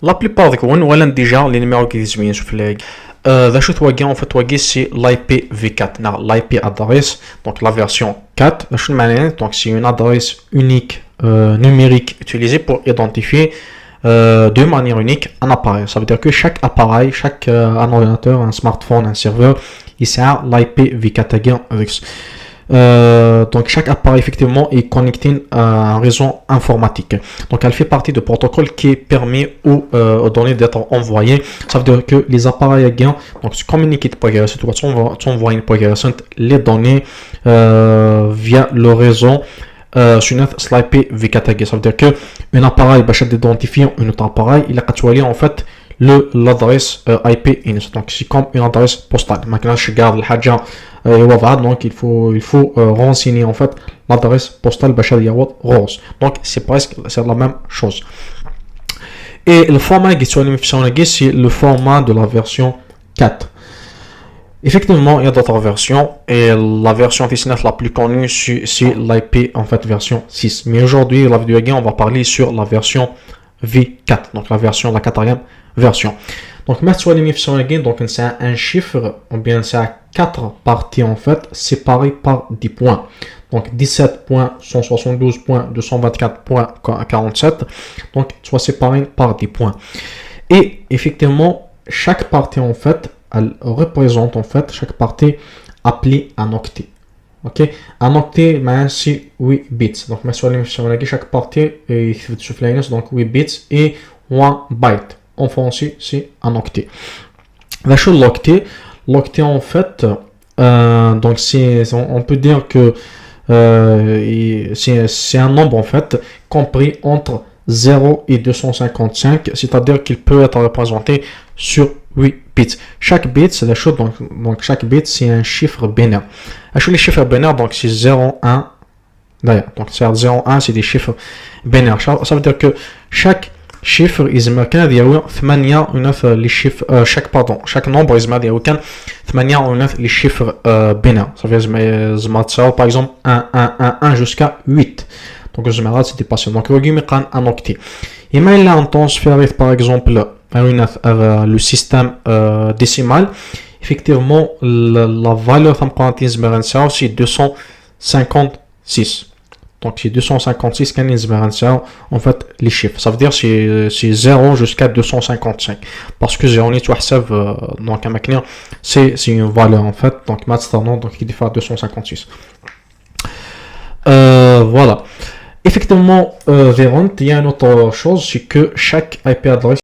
La plupart des cas, ou déjà les numéros qui disent bien, je fais la chose en fait, c'est l'IPv4, l'IP adresse, donc la version 4. La chose donc c'est une adresse unique numérique utilisée pour identifier de manière unique un appareil. Ça veut dire que chaque appareil, un ordinateur, un smartphone, un serveur, il sert l'IPv4 avec. Donc chaque appareil effectivement est connecté à un réseau informatique. Donc elle fait partie du protocole qui permet aux données d'être envoyées. Ça veut dire que les appareils donc se communiquent tu envoies les données via le réseau sur notre IPv4. Ça veut dire que un appareil va identifier un autre appareil, il a en fait l'adresse IP init. Donc c'est comme une adresse postale. Maintenant je garde le hadja donc il faut renseigner en fait l'adresse postale rose. Donc c'est la même chose. Et le format qui c'est le format de la version 4. Effectivement, il y a d'autres versions et la version la plus connue c'est l'IP en fait version 6. Mais aujourd'hui, la vidéo on va parler sur la version V4, donc la quatrième version. Donc, donc c'est un chiffre, ou bien c'est 4 parties en fait, séparées par des points. Donc 17.172.224.47, donc soit séparées par des points. Et effectivement, chaque partie en fait, elle représente en fait chaque partie appelée un octet. Ok, un octet, c'est 8 bits. Donc, chaque partie est donc 8 bits et 1 byte. En français, c'est un octet. L'octet, en fait, donc on peut dire que c'est un nombre en fait compris entre 0 et 255, c'est-à-dire qu'il peut être représenté sur 8 bits. Chaque bit, c'est la chose, donc chaque bit, c'est un chiffre binaire. Les chiffres binaires, donc c'est 0, 1, d'ailleurs, donc c'est 0, 1, c'est des chiffres binaires. Ça veut dire que chaque chiffre, il chaque nombre, les chiffres binaires. Ça veut dire, par exemple, 1 jusqu'à 8. Donc, c'est dépassé. Donc, un octet. Et maintenant, on transfère, par exemple, le système décimal. Effectivement, la valeur c'est 256. Donc, c'est 256 en fait, les chiffres. Ça veut dire c'est 0 jusqu'à 255. Parce que 0 donc, c'est une valeur, en fait. Donc, maintenant, donc, il fait 256. Voilà. Effectivement, Véron, il y a une autre chose, c'est que chaque IP adresse